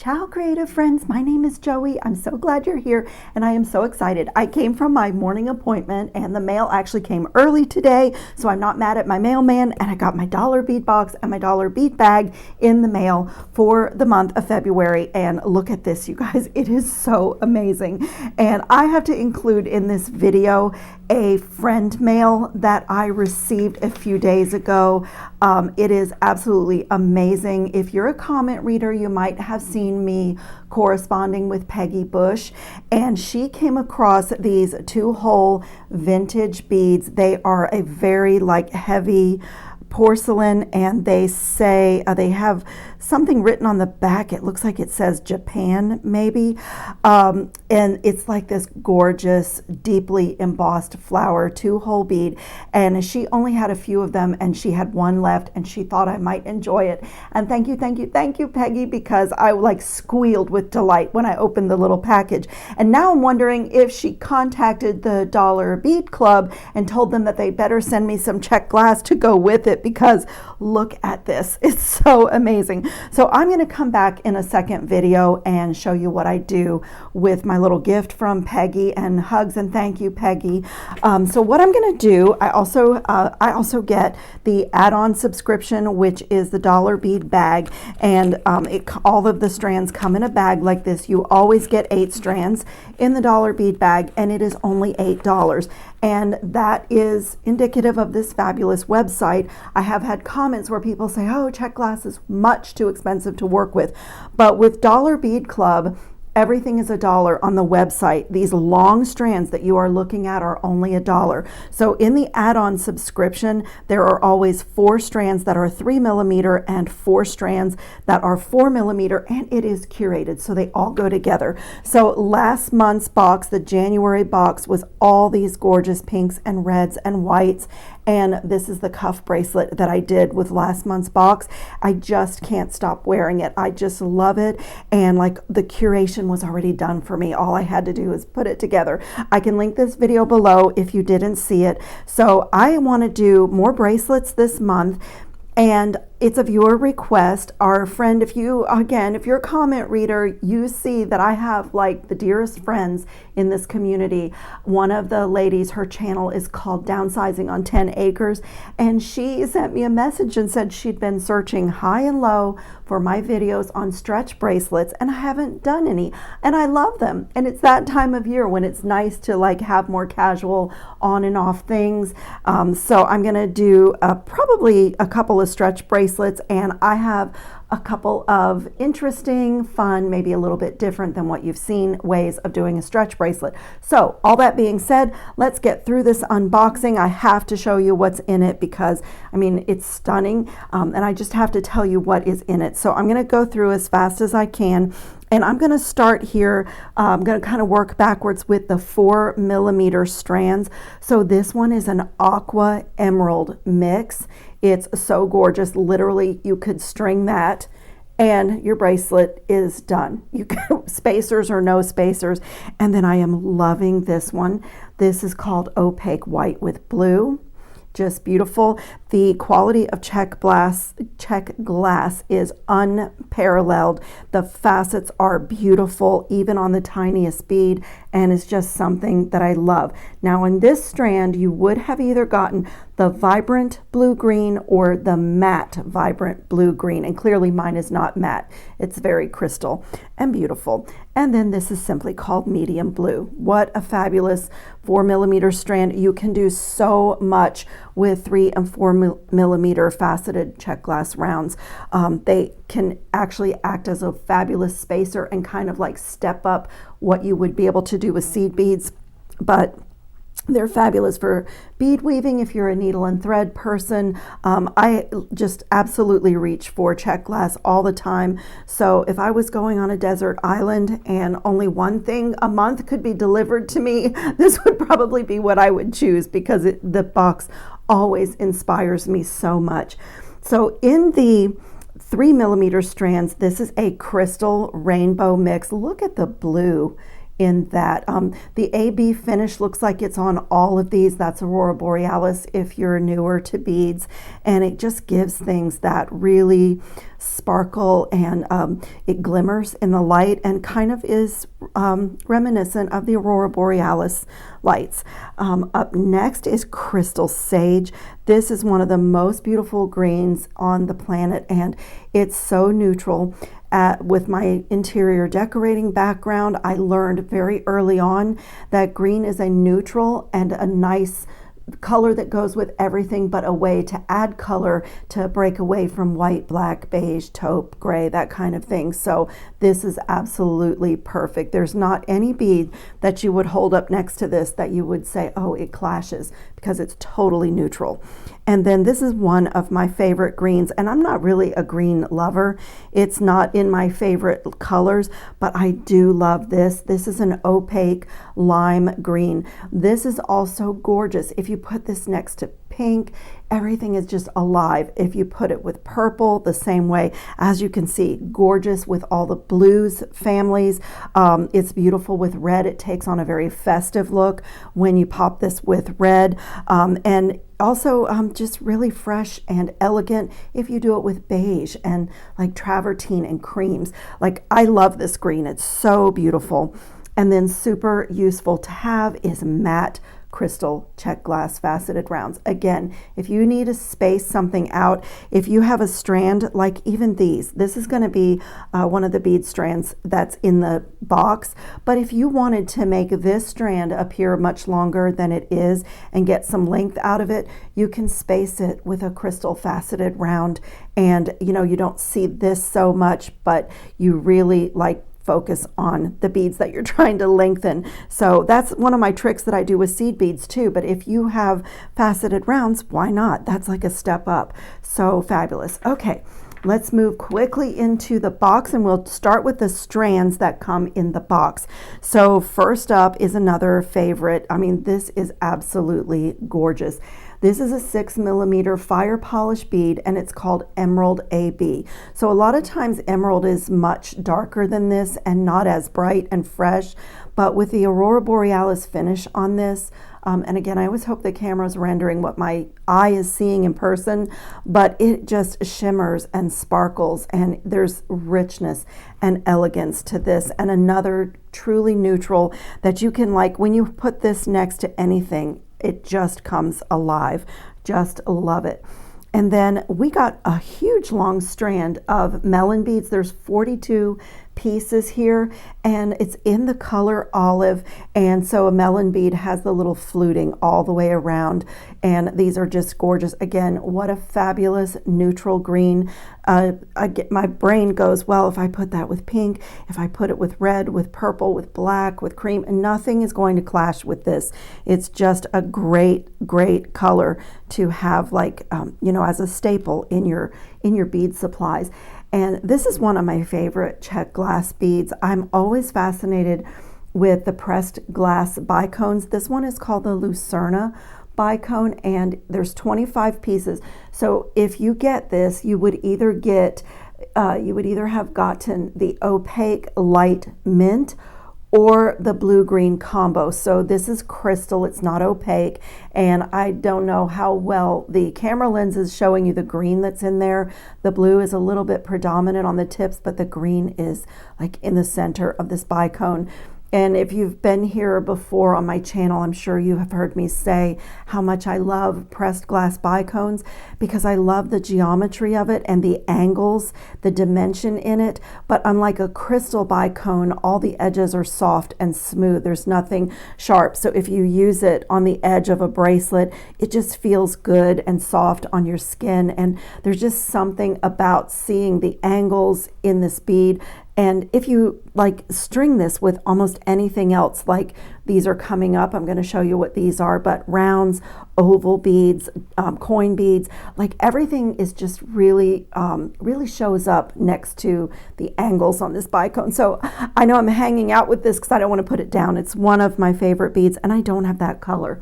Ciao creative friends, my name is Joey. I'm so glad you're here and I am so excited. I came from my morning appointment and the mail actually came early today, so I'm not mad at my mailman, and I got my dollar bead box and my dollar bead bag in the mail for the month of February. And look at this, you guys, it is so amazing. And I have to include in this video a friend mail that I received a few days ago. It is absolutely amazing. If you're a comment reader, you might have seen me corresponding with Peggy Bush, and she came across these 2-hole vintage beads. They are a very heavy porcelain, and they say they have something written on the back. It looks like it says Japan maybe, and it's like this gorgeous deeply embossed flower 2-hole bead, and she only had a few of them and she had one left and she thought I might enjoy it. And thank you Peggy, because I squealed with delight when I opened the little package. And now I'm wondering if she contacted the Dollar Bead Club and told them that they better send me some check glass to go with it, because look at this, it's so amazing. So I'm going to come back in a second video and show you what I do with my little gift from Peggy, and hugs and thank you, Peggy. So what I'm going to do, I also get the add-on subscription, which is the dollar bead bag, and all of the strands come in a bag like this. You always get 8 strands in the dollar bead bag, and it is only $8. And that is indicative of this fabulous website. I have had comments where people say, oh, check glass is much too expensive to work with. But with Dollar Bead Club, everything is $1 on the website. These long strands that you are looking at are only $1. So in the add-on subscription, there are always 4 strands that are 3mm and 4 strands that are 4mm, and it is curated, so they all go together. So last month's box, the January box, was all these gorgeous pinks and reds and whites. And this is the cuff bracelet that I did with last month's box. I just can't stop wearing it. I just love it. And the curation was already done for me. All I had to do is put it together. I can link this video below if you didn't see it. So I want to do more bracelets this month. And it's a viewer request. Our friend, if you're a comment reader, you see that I have the dearest friends in this community. One of the ladies, her channel is called Downsizing on 10 Acres, and she sent me a message and said she'd been searching high and low for my videos on stretch bracelets, and I haven't done any, and I love them. And it's that time of year when it's nice to have more casual on and off things. So I'm gonna do probably a couple of stretch bracelets, and I have a couple of interesting, fun, maybe a little bit different than what you've seen ways of doing a stretch bracelet. So all that being said, let's get through this unboxing. I have to show you what's in it because it's stunning, and I just have to tell you what is in it. So I'm going to go through as fast as I can. And I'm going to start here. I'm going to kind of work backwards with the 4mm strands. So this one is an aqua emerald mix. It's so gorgeous. Literally, you could string that and your bracelet is done. You can spacers or no spacers. And then I am loving this one. This is called Opaque White with Blue. Just beautiful. The quality of check glass is unparalleled. The facets are beautiful, even on the tiniest bead, and it's just something that I love. Now in this strand, you would have either gotten the vibrant blue-green or the matte vibrant blue-green, and clearly mine is not matte. It's very crystal and beautiful. And then this is simply called medium blue. What a fabulous 4mm strand. You can do so much with 3 and 4mm faceted check glass rounds. They can actually act as a fabulous spacer and kind of step up what you would be able to do with seed beads, but they're fabulous for bead weaving if you're a needle and thread person. I just absolutely reach for check glass all the time. So if I was going on a desert island and only one thing a month could be delivered to me, this would probably be what I would choose, because the box always inspires me so much. So in the 3mm strands, this is a crystal rainbow mix. Look at the blue in that. The AB finish looks like it's on all of these. That's Aurora Borealis if you're newer to beads, and it just gives things that really sparkle, and it glimmers in the light and kind of is reminiscent of the Aurora Borealis lights. Up next is Crystal Sage. This is one of the most beautiful greens on the planet, and it's so neutral. With my interior decorating background, I learned very early on that green is a neutral and a nice color that goes with everything, but a way to add color to break away from white, black, beige, taupe, gray, that kind of thing. So this is absolutely perfect. There's not any bead that you would hold up next to this that you would say, oh, it clashes, because it's totally neutral. And then this is one of my favorite greens, and I'm not really a green lover. It's not in my favorite colors, but I do love this. This is an opaque lime green. This is also gorgeous. If you put this next to pink, everything is just alive. If you put it with purple, the same way. As you can see, gorgeous with all the blues families. It's beautiful with red. It takes on a very festive look when you pop this with red. And also just really fresh and elegant if you do it with beige and like travertine and creams. Like, I love this green. It's so beautiful. And then super useful to have is matte crystal check glass faceted rounds. Again, if you need to space something out, if you have a strand like even these, this is going to be one of the bead strands that's in the box, but if you wanted to make this strand appear much longer than it is and get some length out of it, you can space it with a crystal faceted round, and you know, you don't see this so much, but you really like focus on the beads that you're trying to lengthen. So that's one of my tricks that I do with seed beads too, but if you have faceted rounds, why not? That's like a step up. So fabulous. Okay, let's move quickly into the box, and we'll start with the strands that come in the box. So first up is another favorite. I mean, this is absolutely gorgeous. This is a 6mm fire polish bead, and it's called Emerald AB. So a lot of times emerald is much darker than this and not as bright and fresh, but with the Aurora Borealis finish on this, and again, I always hope the camera's rendering what my eye is seeing in person, but it just shimmers and sparkles, and there's richness and elegance to this. And another truly neutral that you can, like, when you put this next to anything, it just comes alive. Just love it. And then we got a huge long strand of melon beads. There's 42 pieces here, and it's in the color olive, and so a melon bead has the little fluting all the way around, and these are just gorgeous. Again, what a fabulous neutral green. My brain goes, well, if I put that with pink, if I put it with red, with purple, with black, with cream, and nothing is going to clash with this. It's just a great color to have, like, you know, as a staple in your bead supplies. And this is one of my favorite check glass beads. I'm always fascinated with the pressed glass bicones. This one is called the Lucerna bicone, and there's 25 pieces. So if you get this, you would either have gotten the opaque light mint or the blue-green combo. So this is crystal, it's not opaque, and I don't know how well the camera lens is showing you the green that's in there. The blue is a little bit predominant on the tips, but the green is like in the center of this bicone. And if you've been here before on my channel, I'm sure you have heard me say how much I love pressed glass bicones, because I love the geometry of it and the angles, the dimension in it. But unlike a crystal bicone, all the edges are soft and smooth. There's nothing sharp. So if you use it on the edge of a bracelet, it just feels good and soft on your skin. And there's just something about seeing the angles in this bead. And if you like string this with almost anything else, like these are coming up, I'm going to show you what these are, but rounds, oval beads, coin beads, like everything is just really shows up next to the angles on this bicone. So I know I'm hanging out with this because I don't want to put it down. It's one of my favorite beads, and I don't have that color.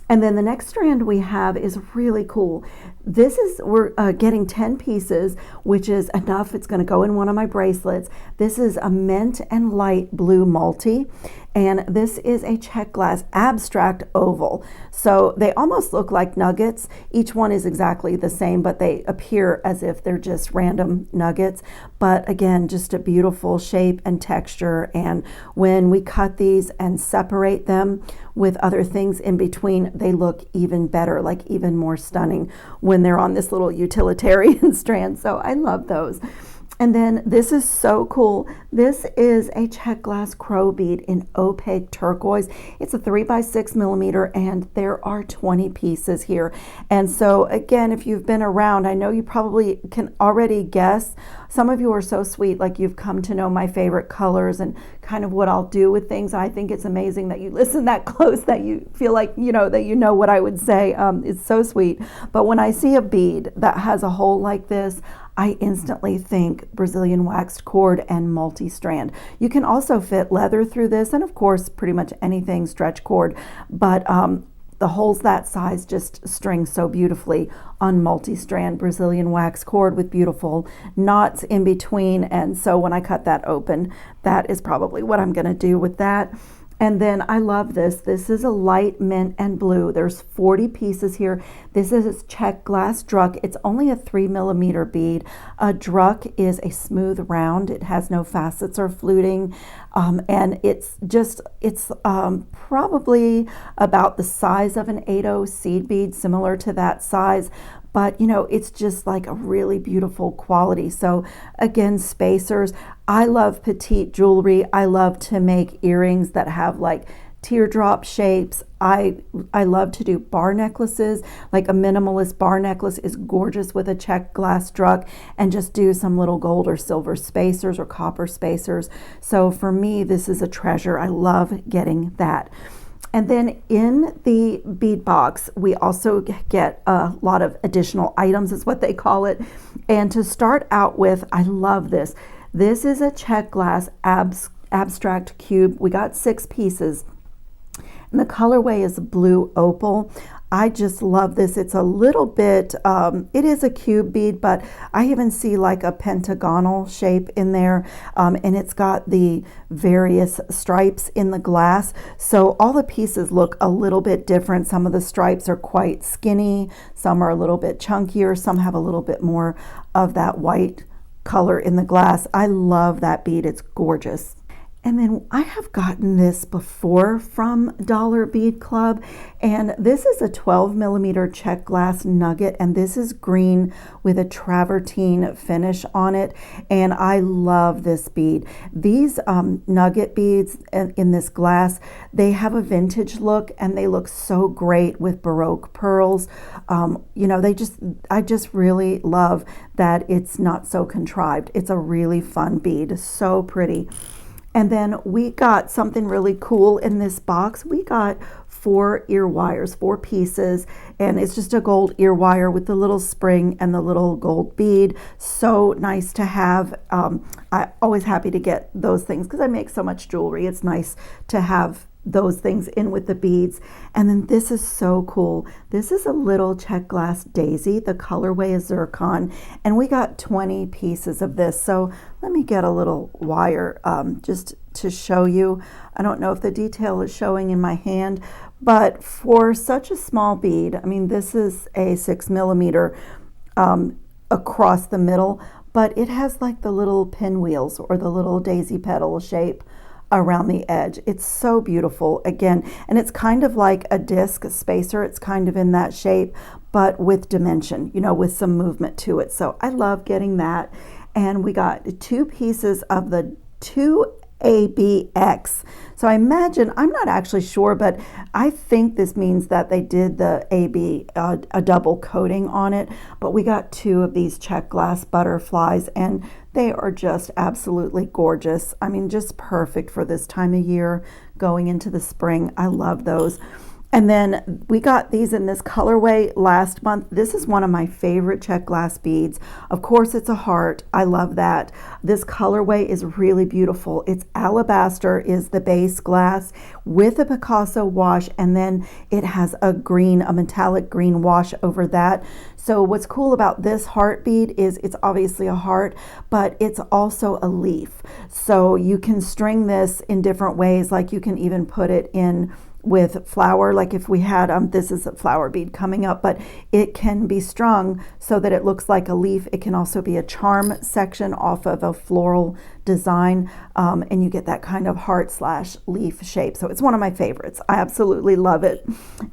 And then the next strand we have is really cool. We're getting 10 pieces, which is enough. It's going to go in one of my bracelets. This is a mint and light blue multi, and this is a check glass abstract oval. So they almost look like nuggets. Each one is exactly the same, but they appear as if they're just random nuggets. But again, just a beautiful shape and texture. And when we cut these and separate them with other things in between, they look even better, like even more stunning when they're on this little utilitarian strand. So I love those. And then this is so cool. This is a check glass crow bead in opaque turquoise. It's a 3x6 millimeter, and there are 20 pieces here. And so again, if you've been around, I know you probably can already guess. Some of you are so sweet, like you've come to know my favorite colors and kind of what I'll do with things. I think it's amazing that you listen that close, that you feel like, that you know what I would say. It's so sweet. But when I see a bead that has a hole like this, I instantly think Brazilian waxed cord and multi-strand. You can also fit leather through this, and of course pretty much anything stretch cord, but the holes that size just string so beautifully on multi-strand Brazilian wax cord with beautiful knots in between. And so when I cut that open, that is probably what I'm going to do with that. And then I love this. This is a light mint and blue. There's 40 pieces here. This is check glass druck. It's only a 3 millimeter bead. A druck is a smooth round. It has no facets or fluting. And it's probably about the size of an 8/0 seed bead, similar to that size. But it's just like a really beautiful quality. So again, spacers. I love petite jewelry. I love to make earrings that have like teardrop shapes. I love to do bar necklaces. Like a minimalist bar necklace is gorgeous with a check glass druck, and just do some little gold or silver spacers or copper spacers. So for me, this is a treasure. I love getting that. And then in the bead box, we also get a lot of additional items, is what they call it. And to start out with, I love this. This is a check glass abstract cube. We got 6 pieces. And the colorway is blue opal. I just love this. It's a little bit, it is a cube bead, but I even see like a pentagonal shape in there. And it's got the various stripes in the glass. So all the pieces look a little bit different. Some of the stripes are quite skinny. Some are a little bit chunkier. Some have a little bit more of that white color in the glass. I love that bead. It's gorgeous. And then I have gotten this before from Dollar Bead Club, and this is a 12 millimeter check glass nugget, and this is green with a travertine finish on it, and I love this bead. These nugget beads in this glass, they have a vintage look, and they look so great with Baroque pearls. I just really love that it's not so contrived. It's a really fun bead, so pretty. And then we got something really cool in this box. We got 4 ear wires, 4 pieces, and it's just a gold ear wire with the little spring and the little gold bead. So nice to have. I'm always happy to get those things because I make so much jewelry. It's nice to have those things in with the beads. And then this is so cool. This is a little check glass daisy. The colorway is zircon, and we got 20 pieces of this. So let me get a little wire just to show you. I don't know if the detail is showing in my hand, but for such a small bead, I mean, this is a 6 millimeter across the middle, but it has like the little pinwheels or the little daisy petal shape around the edge. It's so beautiful again, and it's kind of like a disc spacer. It's kind of in that shape, but with dimension, with some movement to it. So I love getting that. And we got 2 pieces of the 2ABX. So I imagine, I'm not actually sure, but I think this means that they did the AB, a double coating on it. But we got 2 of these check glass butterflies, and they are just absolutely gorgeous. I mean, just perfect for this time of year going into the spring. I love those. And then we got these in this colorway last month. This is one of my favorite check glass beads. Of course, it's a heart. I love that. This colorway is really beautiful. It's alabaster is the base glass with a Picasso wash, and then it has a green, a metallic green wash over that. So what's cool about this heart bead is it's obviously a heart, but it's also a leaf. So you can string this in different ways. Like you can even put it in with flower, like if we had this is a flower bead coming up, but it can be strung so that it looks like a leaf. It can also be a charm section off of a floral design, and you get that kind of heart slash leaf shape. So it's one of my favorites. I absolutely love it.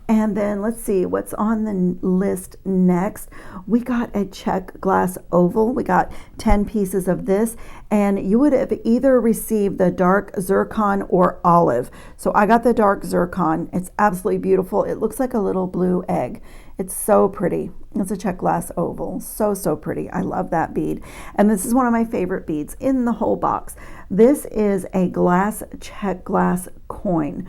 And then let's see what's on the list next. We got a check glass oval. We got 10 pieces of this, and you would have either received the dark zircon or olive. So I got the dark zircon. It's absolutely beautiful. It looks like a little blue egg. It's so pretty. It's a check glass oval. So pretty. I love that bead. And this is one of my favorite beads in the whole box. This is a glass check glass coin.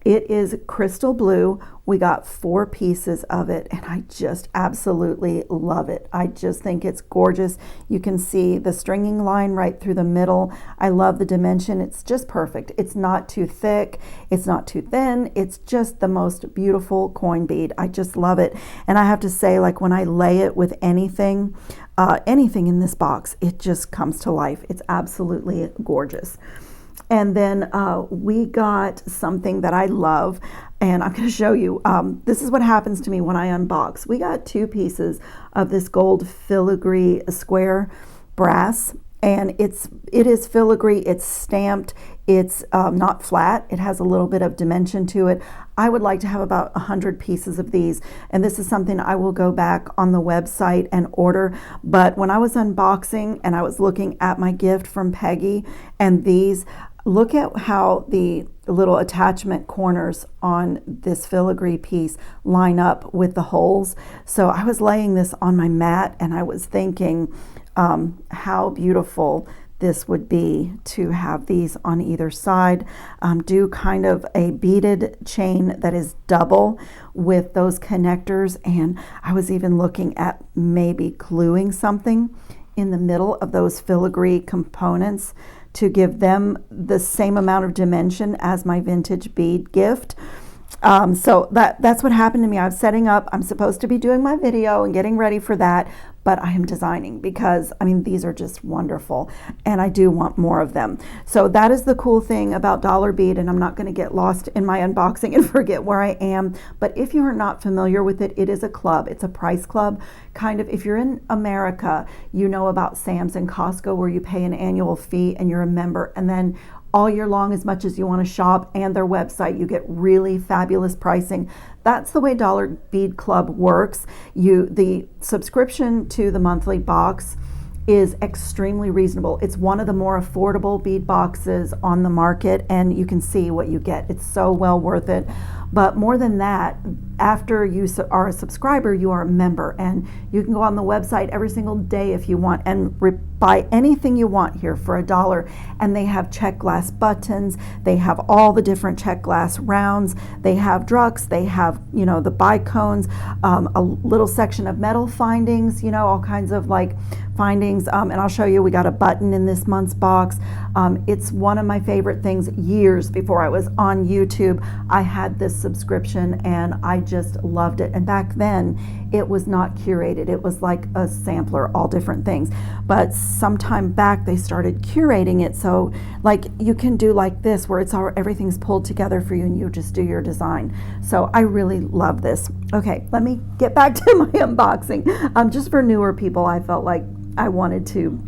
It is crystal blue. We got 4 pieces of it, and I just absolutely love it. I just think it's gorgeous. You can see the stringing line right through the middle. I love the dimension. It's just perfect. It's not too thick. It's not too thin. It's just the most beautiful coin bead. I just love it. And I have to say, like when I lay it with anything in this box, it just comes to life. It's absolutely gorgeous. And then we got something that I love, and I'm going to show you. This is what happens to me when I unbox. We got 2 pieces of this gold filigree square brass, and it is filigree. It's stamped. It's not flat. It has a little bit of dimension to it. I would like to have about 100 pieces of these, and this is something I will go back on the website and order. But when I was unboxing and I was looking at my gift from Peggy and these, look at how the little attachment corners on this filigree piece line up with the holes. So I was laying this on my mat and I was thinking how beautiful this would be to have these on either side. Do kind of a beaded chain that is double with those connectors, and I was even looking at maybe gluing something in the middle of those filigree components to give them the same amount of dimension as my vintage bead gift. So that's what happened to me. I was setting up, I'm supposed to be doing my video and getting ready for that, but I am designing because, I mean, these are just wonderful and I do want more of them. So that is the cool thing about Dollar Bead, and I'm not going to get lost in my unboxing and forget where I am. But if you are not familiar with it, it is a club. It's a price club. Kind of, if you're in America, you know about Sam's and Costco where you pay an annual fee and you're a member, and then all year long, as much as you want to shop and their website, you get really fabulous pricing. That's the way Dollar Bead Club works. The subscription to the monthly box is extremely reasonable. It's one of the more affordable bead boxes on the market, and you can see what you get. It's so well worth it. But more than that, after you are a subscriber, you are a member, and you can go on the website every single day if you want and buy anything you want here for $1. And they have check glass buttons, they have all the different check glass rounds, they have drucks, they have, you know, the bicones, a little section of metal findings, you know, all kinds of like findings. And I'll show you, we got a button in this month's box. It's one of my favorite things. Years before I was on YouTube, I had this subscription and I just loved it. And back then it was not curated. It was like a sampler, all different things. But sometime back they started curating it. So like you can do like this where it's all, everything's pulled together for you and you just do your design. So I really love this. Okay, let me get back to my unboxing. Just for newer people, I felt like I wanted to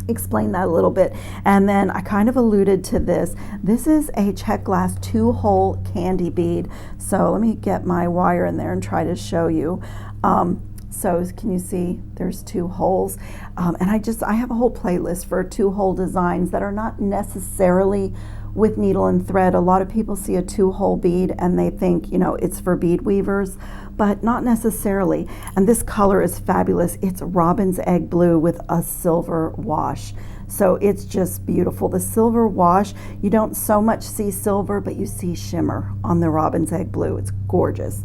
explain that a little bit. And then I kind of alluded to this. This is a check glass 2-hole candy bead. So let me get my wire in there and try to show you. So can you see there's 2 holes? And I have a whole playlist for 2-hole designs that are not necessarily with needle and thread. A lot of people see a 2-hole bead and they think, you know, it's for bead weavers, but not necessarily. And this color is fabulous. It's robin's egg blue with a silver wash. So it's just beautiful. The silver wash, you don't so much see silver, but you see shimmer on the robin's egg blue. It's gorgeous.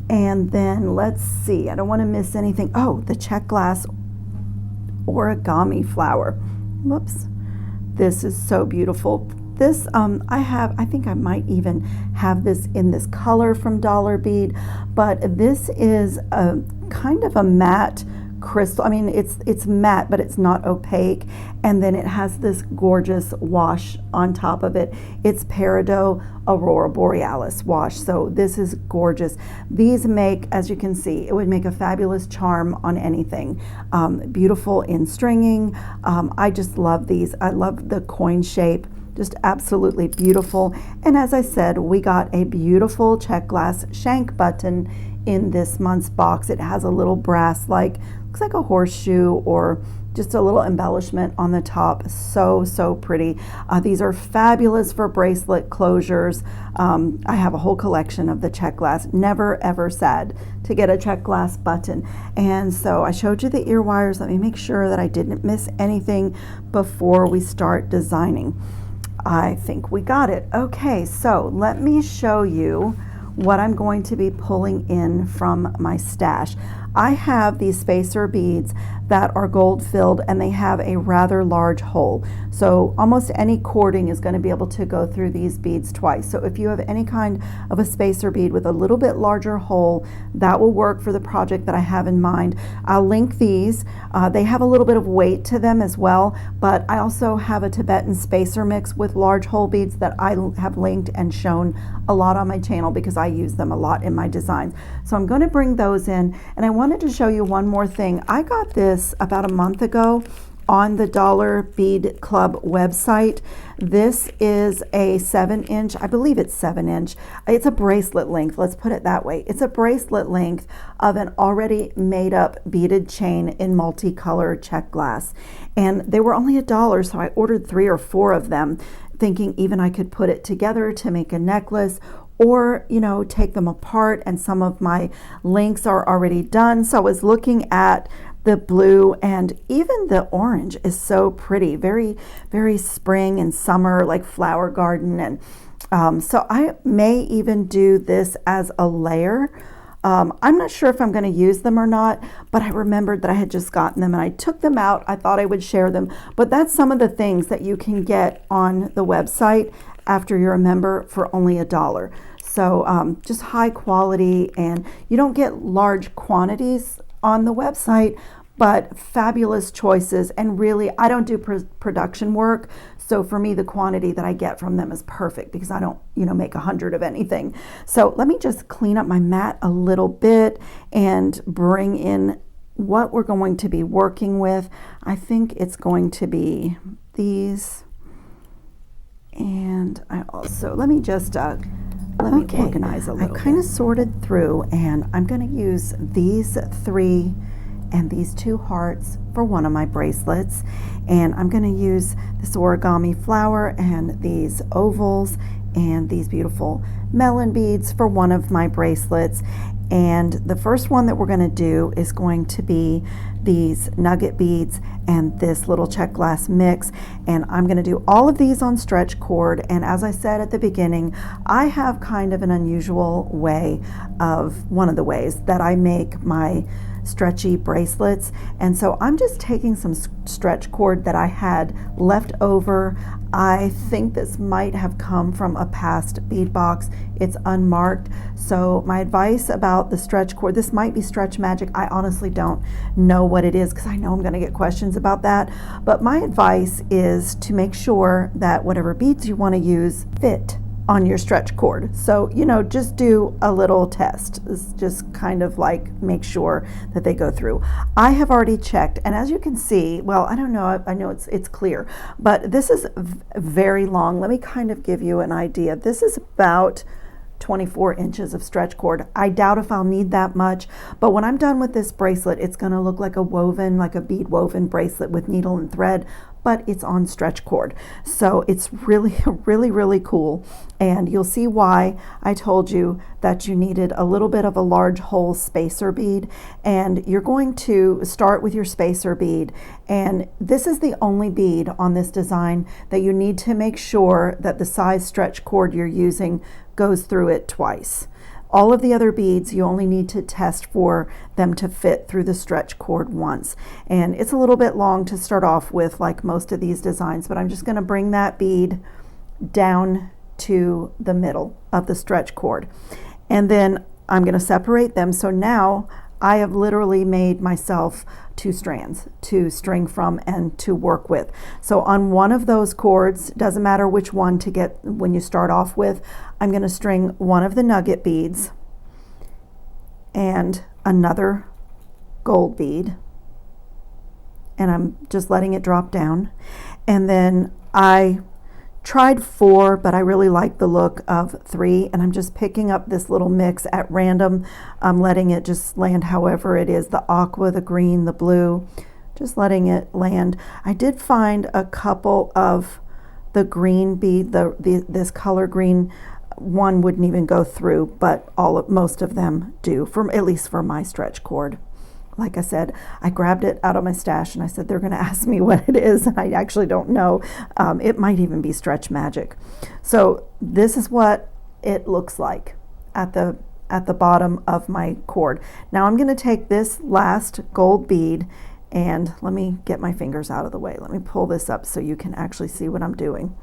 And then let's see, I don't want to miss anything. Oh, the check glass origami flower. Whoops. This is so beautiful. This, I think I might even have this in this color from Dollar Bead, but this is a kind of a matte crystal. I mean, it's matte, but it's not opaque. And then it has this gorgeous wash on top of it. It's Peridot Aurora Borealis wash. So this is gorgeous. These make, as you can see, it would make a fabulous charm on anything. Beautiful in stringing. I just love these. I love the coin shape. Just absolutely beautiful. And as I said, we got a beautiful check glass shank button in this month's box. It has a little brass, looks like a horseshoe or just a little embellishment on the top. So pretty. These are fabulous for bracelet closures. I have a whole collection of the check glass. Never ever sad to get a check glass button. And so I showed you the ear wires. Let me make sure that I didn't miss anything before we start designing. I think we got it. Okay, so let me show you what I'm going to be pulling in from my stash. I have these spacer beads that are gold filled and they have a rather large hole. So almost any cording is going to be able to go through these beads twice. So if you have any kind of a spacer bead with a little bit larger hole, that will work for the project that I have in mind. I'll link these. They have a little bit of weight to them as well, but I also have a Tibetan spacer mix with large hole beads that I have linked and shown a lot on my channel because I use them a lot in my designs. So I'm going to bring those in, and I wanted to show you one more thing. I got this about a month ago on the Dollar Bead Club website. This is a 7-inch, I believe it's 7-inch. It's a bracelet length, let's put it that way. It's a bracelet length of an already made up beaded chain in multicolor check glass. And they were only $1, so I ordered 3 or 4 of them, thinking even I could put it together to make a necklace, or, you know, take them apart, and some of my links are already done. So I was looking at the blue, and even the orange is so pretty, very, very spring and summer, like flower garden. And so I may even do this as a layer. I'm not sure if I'm going to use them or not, but I remembered that I had just gotten them and I took them out. I thought I would share them, but that's some of the things that you can get on the website after you're a member for only $1. So just high quality, and you don't get large quantities on the website, but fabulous choices. And really, I don't do production work, so for me the quantity that I get from them is perfect because I don't, you know, make 100 of anything. So let me just clean up my mat a little bit and bring in what we're going to be working with. I think it's going to be these, and I also, let me just let me organize a little. I kind of sorted through, and I'm going to use these 3 and these 2 hearts for one of my bracelets, and I'm going to use this origami flower and these ovals and these beautiful melon beads for one of my bracelets. And the first one that we're going to do is going to be these nugget beads and this little check glass mix, and I'm going to do all of these on stretch cord. And as I said at the beginning, I have kind of an unusual way of, one of the ways that I make my stretchy bracelets, and so I'm just taking some stretch cord that I had left over. I think this might have come from a past bead box. It's unmarked, so my advice about the stretch cord, this might be Stretch Magic. I honestly don't know what it is because I know I'm going to get questions about that, but my advice is to make sure that whatever beads you want to use fit on your stretch cord. So, you know, just do a little test. It's just kind of like make sure that they go through. I have already checked, and as you can see, well, I don't know, I know it's clear, but this is very long. Let me kind of give you an idea. This is about 24 inches of stretch cord. I doubt if I'll need that much, but when I'm done with this bracelet, it's going to look like a woven, like a bead woven bracelet with needle and thread, but it's on stretch cord. So it's really, really cool. And you'll see why I told you that you needed a little bit of a large hole spacer bead. And you're going to start with your spacer bead. And this is the only bead on this design that you need to make sure that the size stretch cord you're using goes through it twice. All of the other beads, you only need to test for them to fit through the stretch cord once. And it's a little bit long to start off with, like most of these designs, but I'm just going to bring that bead down to the middle of the stretch cord. And then I'm going to separate them. So now I have literally made myself 2 strands to string from and to work with. So on one of those cords, doesn't matter which one to get when you start off with, I'm going to string one of the nugget beads and another gold bead, and I'm just letting it drop down. And then I tried 4, but I really like the look of 3, and I'm just picking up this little mix at random. I'm letting it just land however it is, the aqua, the green, the blue, just letting it land. I did find a couple of the green bead, this color green one wouldn't even go through, but most of them do, at least for my stretch cord. Like I said, I grabbed it out of my stash and I said, they're going to ask me what it is, and I actually don't know. It might even be stretch magic. So this is what it looks like at the bottom of my cord. Now I'm going to take this last gold bead, and let me get my fingers out of the way. Let me pull this up so you can actually see what I'm doing.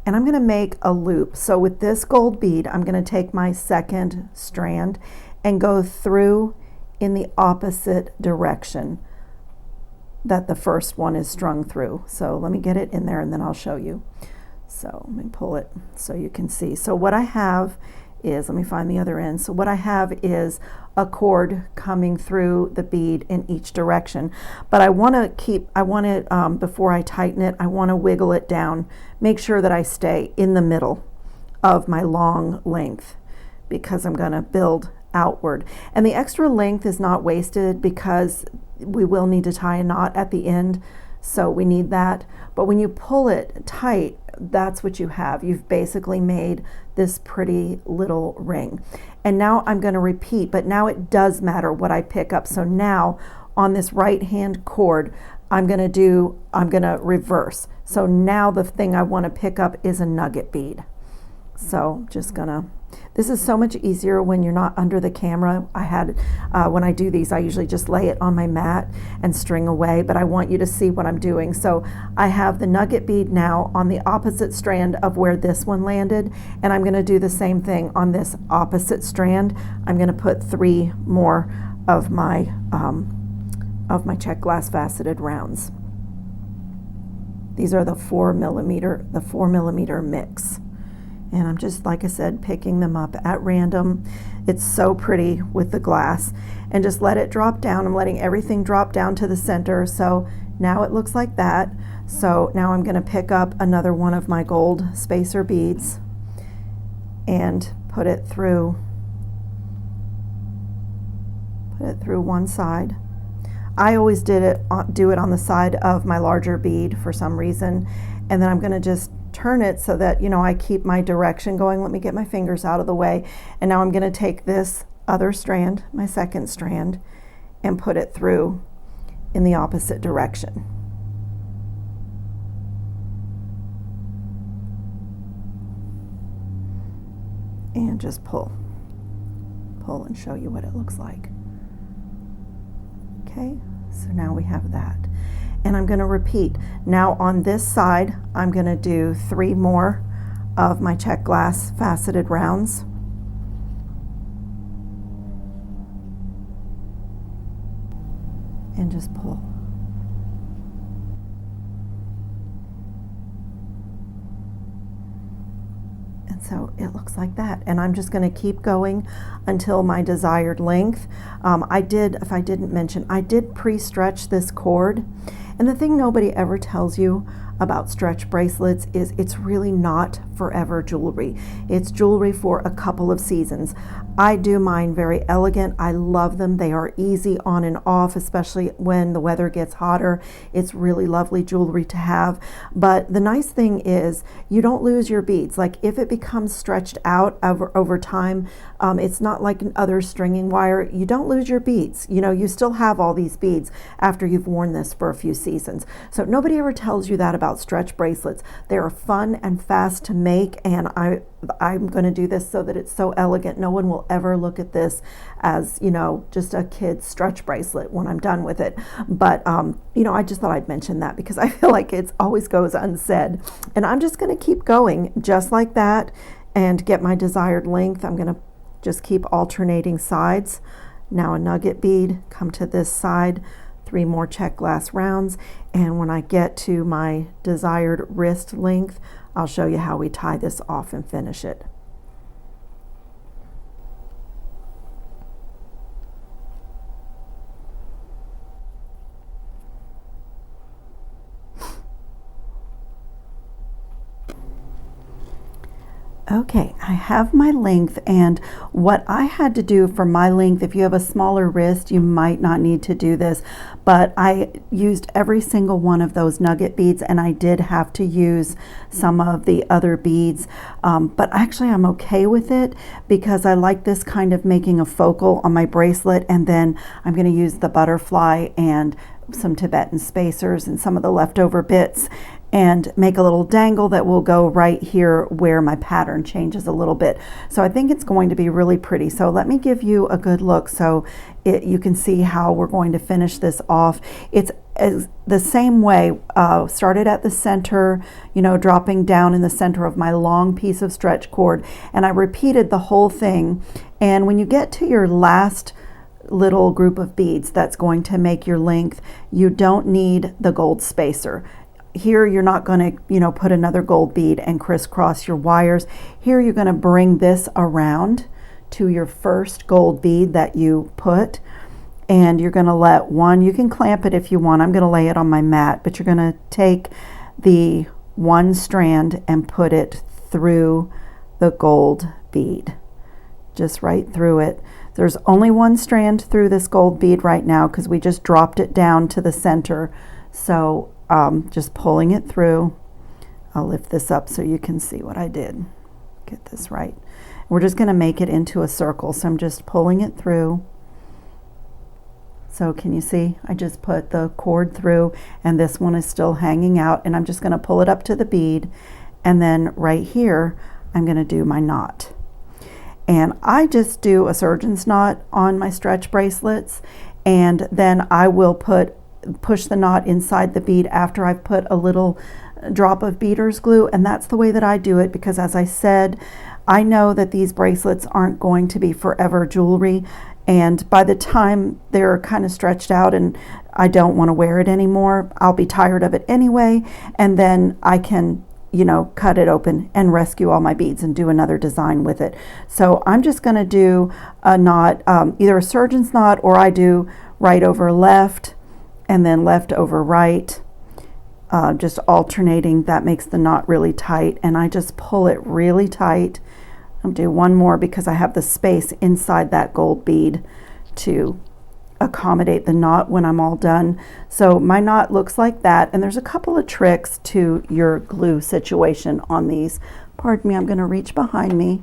And I'm going to make a loop. So with this gold bead, I'm going to take my second strand and go through in the opposite direction that the first one is strung through. So let me get it in there and then I'll show you. So let me pull it so you can see. So what I have is, let me find the other end. So what I have is a cord coming through the bead in each direction, but I want to before I tighten it, I want to wiggle it down, make sure that I stay in the middle of my long length, because I'm going to build outward. And the extra length is not wasted because we will need to tie a knot at the end, so we need that. But when you pull it tight, that's what you have. You've basically made this pretty little ring. And now I'm going to repeat, but now it does matter what I pick up. So now on this right hand cord, I'm going to reverse. So now the thing I want to pick up is a nugget bead. So just gonna, this is so much easier when you're not under the camera. When I do these, I usually just lay it on my mat and string away, but I want you to see what I'm doing. So I have the nugget bead now on the opposite strand of where this one landed, and I'm gonna do the same thing on this opposite strand. I'm gonna put 3 more of my check glass faceted rounds. These are the 4 millimeter mix. And I'm just, like I said, picking them up at random. It's so pretty with the glass. And just let it drop down. I'm letting everything drop down to the center. So now it looks like that. So now I'm going to pick up another one of my gold spacer beads and put it through one side. I always do it on the side of my larger bead for some reason. And then I'm going to just turn it so that, I keep my direction going. Let me get my fingers out of the way. And now I'm going to take this other strand, my second strand, and put it through in the opposite direction. And just pull and show you what it looks like. Okay, so now we have that. And I'm going to repeat. Now on this side, I'm going to do 3 more of my check glass faceted rounds. And just pull. And so it looks like that. And I'm just going to keep going until my desired length. If I didn't mention, I did pre-stretch this cord. And the thing nobody ever tells you about stretch bracelets is it's really not forever jewelry. It's jewelry for a couple of seasons. I do mine very elegant. I love them. They are easy on and off, especially when the weather gets hotter. It's really lovely jewelry to have. But the nice thing is you don't lose your beads. Like if it becomes stretched out over time, it's not like other stringing wire. You don't lose your beads. You know, you still have all these beads after you've worn this for a few seasons. So nobody ever tells you that about stretch bracelets. They are fun and fast to make, and I'm going to do this so that it's so elegant. No one will ever look at this as, you know, just a kid's stretch bracelet when I'm done with it. But, you know, I just thought I'd mention that because I feel like it always goes unsaid. And I'm just going to keep going just like that and get my desired length. I'm going to just keep alternating sides. Now a nugget bead, come to this side, 3 more check glass rounds, and when I get to my desired wrist length, I'll show you how we tie this off and finish it. Okay, I have my length, and what I had to do for my length, if you have a smaller wrist, you might not need to do this, but I used every single one of those nugget beads, and I did have to use some of the other beads, but actually I'm okay with it because I like this kind of making a focal on my bracelet, and then I'm going to use the butterfly and some Tibetan spacers and some of the leftover bits and make a little dangle that will go right here where my pattern changes a little bit. So I think it's going to be really pretty. So let me give you a good look so you can see how we're going to finish this off. It's the same way, started at the center, you know, dropping down in the center of my long piece of stretch cord, and I repeated the whole thing. And when you get to your last little group of beads that's going to make your length, you don't need the gold spacer. Here you're not going to, you know, put another gold bead and crisscross your wires. Here you're going to bring this around to your first gold bead that you put, and you're going to let one, you can clamp it if you want. I'm going to lay it on my mat, but you're going to take the one strand and put it through the gold bead, just right through it. There's only one strand through this gold bead right now because we just dropped it down to the center. So just pulling it through. I'll lift this up so you can see what I did. Get this right. We're just going to make it into a circle. So I'm just pulling it through. So can you see? I just put the cord through, and this one is still hanging out, and I'm just going to pull it up to the bead, and then right here I'm going to do my knot. And I just do a surgeon's knot on my stretch bracelets, and then I will push the knot inside the bead after I've put a little drop of beader's glue, and that's the way that I do it because, as I said, I know that these bracelets aren't going to be forever jewelry, and by the time they're kind of stretched out and I don't want to wear it anymore, I'll be tired of it anyway, and then I can, you know, cut it open and rescue all my beads and do another design with it. So I'm just going to do a knot, either a surgeon's knot, or I do right over left and then left over right, just alternating. That makes the knot really tight, and I just pull it really tight. I'll do one more because I have the space inside that gold bead to accommodate the knot when I'm all done. So my knot looks like that, and there's a couple of tricks to your glue situation on these. Pardon me, I'm going to reach behind me,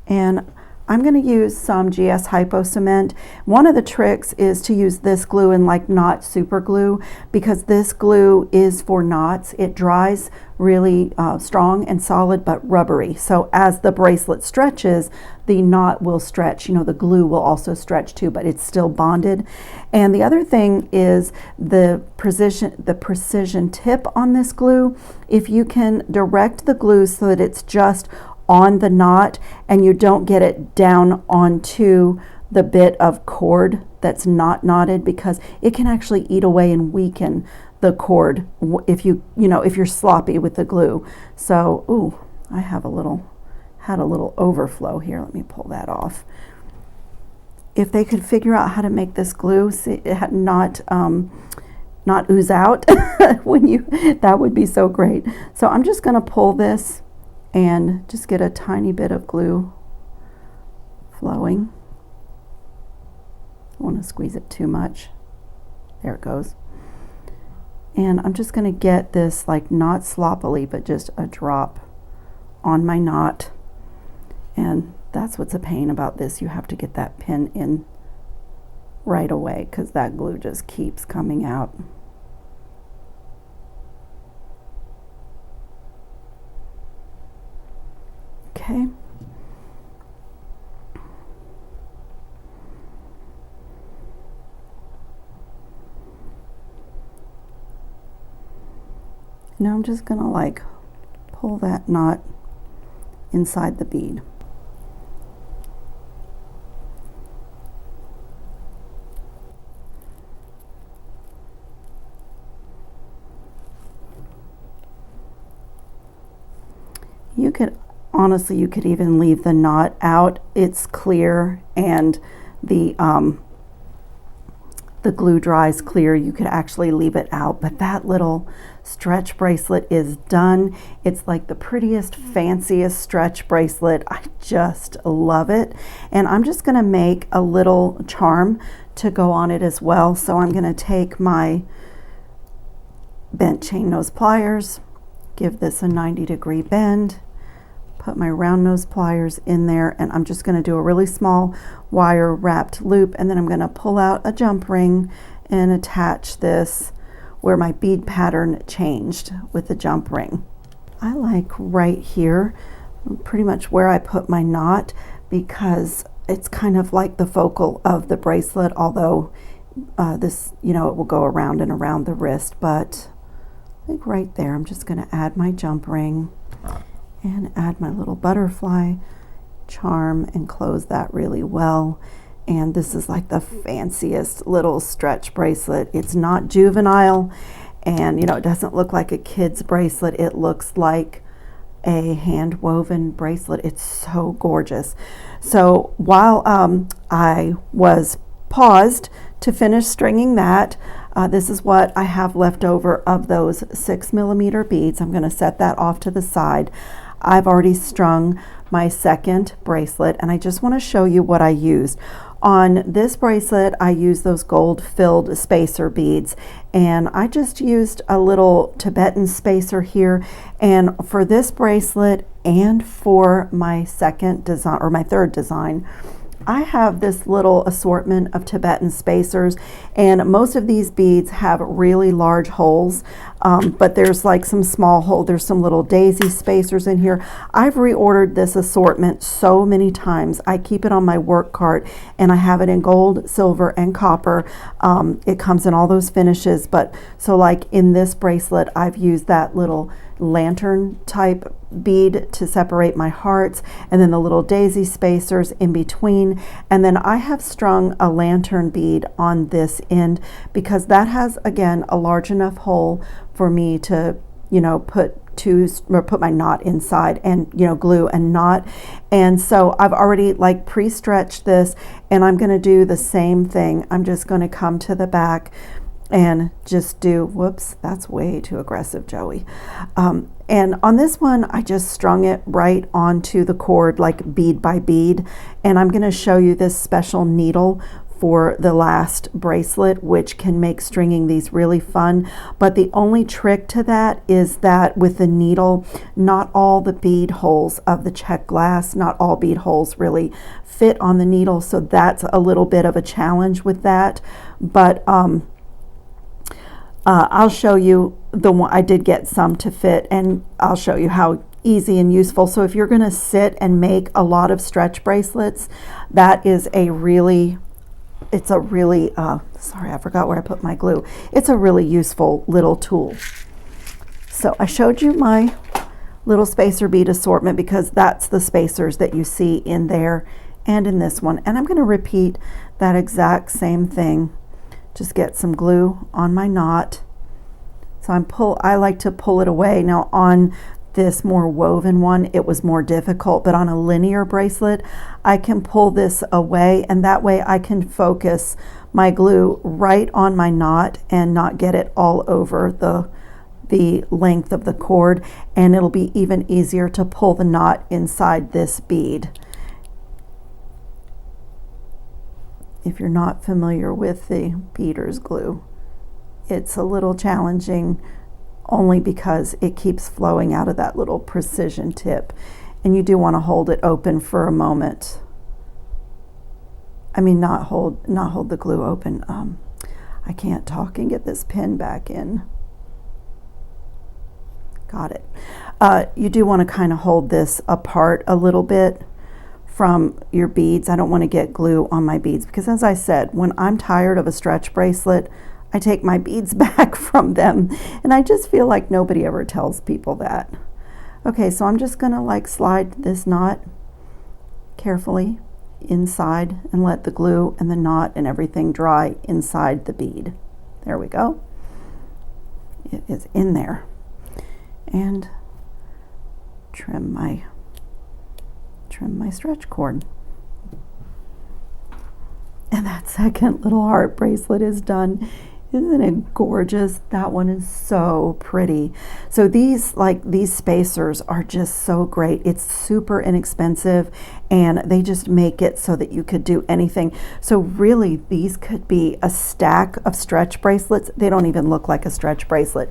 and I'm going to use some GS Hypo Cement. One of the tricks is to use this glue and like not super glue, because this glue is for knots. It dries really strong and solid but rubbery. So as the bracelet stretches, the knot will stretch. You know, the glue will also stretch too, but it's still bonded. And the other thing is the precision tip on this glue. If you can direct the glue so that it's just on the knot and you don't get it down onto the bit of cord that's not knotted, because it can actually eat away and weaken the cord if if you're sloppy with the glue. So, ooh, I have had a little overflow here. Let me pull that off. If they could figure out how to make this glue not not ooze out that would be so great. So I'm just going to pull this and just get a tiny bit of glue flowing. I don't want to squeeze it too much. There it goes. And I'm just going to get this like not sloppily, but just a drop on my knot. And that's what's a pain about this. You have to get that pin in right away because that glue just keeps coming out. Okay. Now I'm just gonna like pull that knot inside the bead. You could, honestly, you could even leave the knot out. It's clear and the glue dries clear. You could actually leave it out, but that little stretch bracelet is done. It's like the prettiest, fanciest stretch bracelet. I just love it. And I'm just gonna make a little charm to go on it as well. So I'm gonna take my bent chain nose pliers, give this a 90-degree bend, put my round nose pliers in there, and I'm just going to do a really small wire wrapped loop, and then I'm going to pull out a jump ring and attach this where my bead pattern changed with the jump ring. I like right here, pretty much where I put my knot, because it's kind of like the focal of the bracelet, although this, you know, it will go around and around the wrist, but I think right there I'm just going to add my jump ring and add my little butterfly charm and close that really well. And this is like the fanciest little stretch bracelet. It's not juvenile, and you know, it doesn't look like a kid's bracelet. It looks like a hand woven bracelet. It's so gorgeous. So while I was paused to finish stringing that, this is what I have left over of those 6mm beads. I'm going to set that off to the side. I've already strung my second bracelet, and I just want to show you what I used. On this bracelet, I used those gold filled spacer beads, and I just used a little Tibetan spacer here. And for this bracelet and for my second design, or my third design, I have this little assortment of Tibetan spacers, and most of these beads have really large holes, but there's like some small hole. There's some little daisy spacers in here. I've reordered this assortment so many times. I keep it on my work cart, and I have it in gold, silver, and copper. It comes in all those finishes, but so like in this bracelet, I've used that little lantern type bead to separate my hearts, and then the little daisy spacers in between, and then I have strung a lantern bead on this end because that has, again, a large enough hole for me to, you know, put my knot inside and, you know, glue and knot. And so I've already like pre-stretched this, and I'm going to do the same thing. I'm just going to come to the back and just do, whoops, that's way too aggressive, Joey. And on this one, I just strung it right onto the cord, like bead by bead. And I'm gonna show you this special needle for the last bracelet, which can make stringing these really fun. But the only trick to that is that with the needle, not all the bead holes of the check glass, not all bead holes really fit on the needle. So that's a little bit of a challenge with that. But I'll show you the one. I did get some to fit, and I'll show you how easy and useful. So if you're going to sit and make a lot of stretch bracelets, that is a really, sorry, I forgot where I put my glue. It's a really useful little tool. So I showed you my little spacer bead assortment because that's the spacers that you see in there and in this one. And I'm going to repeat that exact same thing. Just get some glue on my knot. So I like to pull it away. Now on this more woven one, it was more difficult, but on a linear bracelet, I can pull this away, and that way I can focus my glue right on my knot and not get it all over the length of the cord, and it'll be even easier to pull the knot inside this bead. If you're not familiar with the beader's glue, it's a little challenging only because it keeps flowing out of that little precision tip, and you do want to hold it open for a moment. I mean, not hold the glue open. I can't talk and get this pin back in. Got it. You do want to kind of hold this apart a little bit from your beads. I don't want to get glue on my beads because, as I said, when I'm tired of a stretch bracelet, I take my beads back from them, and I just feel like nobody ever tells people that. Okay, so I'm just gonna like slide this knot carefully inside and let the glue and the knot and everything dry inside the bead. There we go. It is in there. And trim my stretch cord. And that second little heart bracelet is done. Isn't it gorgeous? That one is so pretty. So these spacers are just so great. It's super inexpensive, and they just make it so that you could do anything. So really, these could be a stack of stretch bracelets. They don't even look like a stretch bracelet.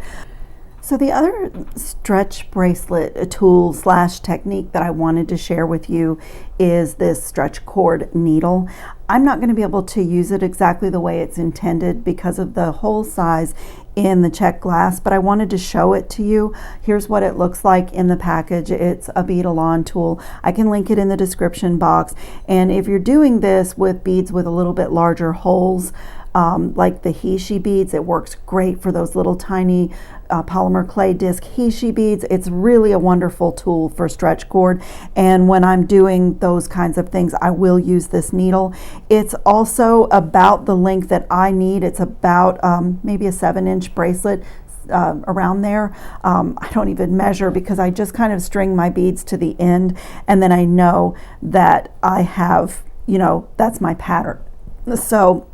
So the other stretch bracelet tool / technique that I wanted to share with you is this stretch cord needle. I'm not going to be able to use it exactly the way it's intended because of the hole size in the check glass, but I wanted to show it to you. Here's what it looks like in the package. It's a bead alon tool. I can link it in the description box. And if you're doing this with beads with a little bit larger holes, like the ESSIE beads, it works great for those little tiny polymer clay disc ESSIE beads. It's really a wonderful tool for stretch cord, and when I'm doing those kinds of things, I will use this needle. It's also about the length that I need. It's about maybe a 7-inch bracelet, around there. I don't even measure because I just kind of string my beads to the end, and then I know that I have, that's my pattern. So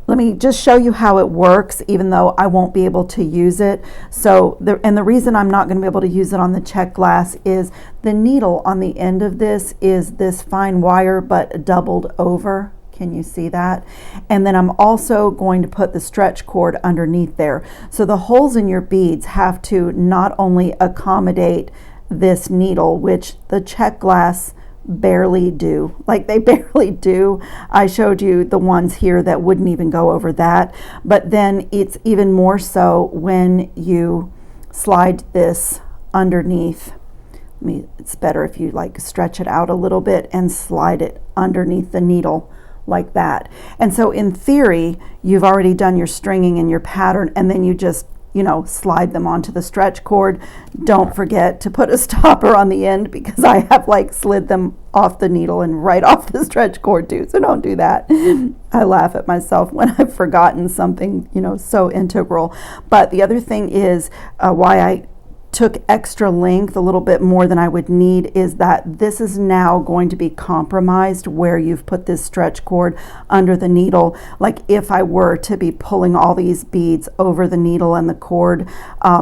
let me just show you how it works, even though I won't be able to use it. So, the reason I'm not going to be able to use it on the check glass is the needle on the end of this is this fine wire, but doubled over. Can you see that? And then I'm also going to put the stretch cord underneath there. So the holes in your beads have to not only accommodate this needle, which the check glass barely do. Like, they barely do. I showed you the ones here that wouldn't even go over that, but then it's even more so when you slide this underneath. It's better if you like stretch it out a little bit and slide it underneath the needle like that. And so in theory, you've already done your stringing and your pattern, and then you just slide them onto the stretch cord. Don't forget to put a stopper on the end, because I have slid them off the needle and right off the stretch cord too. So don't do that. I laugh at myself when I've forgotten something, so integral. But the other thing is why I took extra length, a little bit more than I would need, is that this is now going to be compromised where you've put this stretch cord under the needle. Like, if I were to be pulling all these beads over the needle and the cord,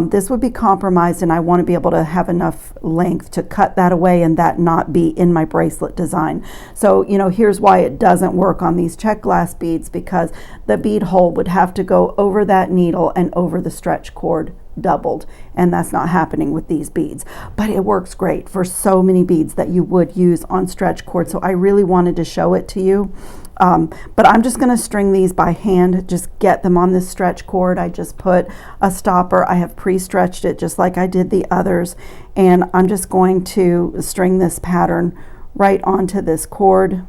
this would be compromised, and I want to be able to have enough length to cut that away and that not be in my bracelet design. So, here's why it doesn't work on these check glass beads, because the bead hole would have to go over that needle and over the stretch cord doubled, and that's not happening with these beads. But it works great for so many beads that you would use on stretch cord, so I really wanted to show it to you. But I'm just going to string these by hand, just get them on this stretch cord. I just put a stopper. I have pre-stretched it just like I did the others, and I'm just going to string this pattern right onto this cord.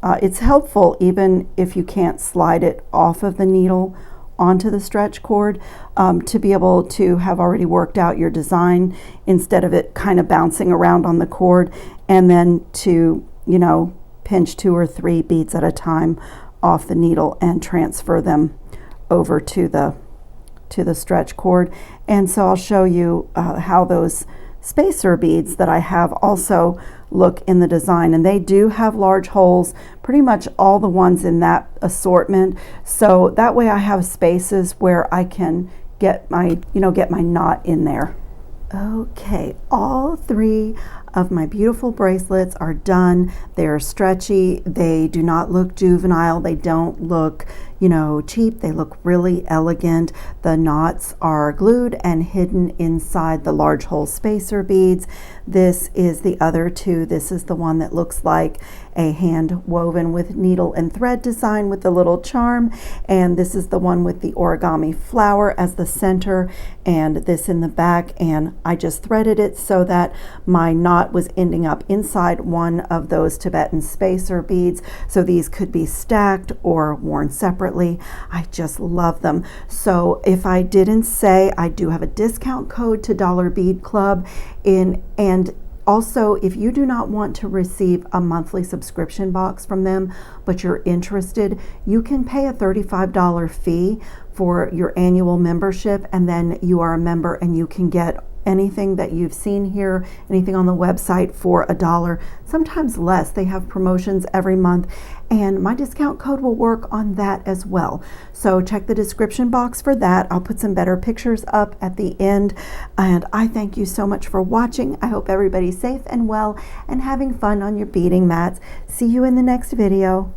It's helpful even if you can't slide it off of the needle onto the stretch cord, to be able to have already worked out your design instead of it kind of bouncing around on the cord, and then to pinch 2 or 3 beads at a time off the needle and transfer them over to the stretch cord. And so I'll show you how those spacer beads that I have also look in the design, and they do have large holes, pretty much all the ones in that assortment, so that way I have spaces where I can get my knot in there. Okay, all 3 of my beautiful bracelets are done. They're stretchy. They do not look juvenile. They don't look, cheap. They look really elegant. The knots are glued and hidden inside the large hole spacer beads. This is the other 2. This is the one that looks like a hand woven with needle and thread design with the little charm, and this is the one with the origami flower as the center and this in the back, and I just threaded it so that my knot was ending up inside one of those Tibetan spacer beads, so these could be stacked or worn separately. I just love them. So if I didn't say, I do have a discount code to Dollar Bead Club and also, if you do not want to receive a monthly subscription box from them, but you're interested, you can pay a $35 fee for your annual membership, and then you are a member and you can get anything that you've seen here, anything on the website for $1, sometimes less. They have promotions every month, and my discount code will work on that as well. So check the description box for that. I'll put some better pictures up at the end, and I thank you so much for watching. I hope everybody's safe and well and having fun on your beading mats. See you in the next video.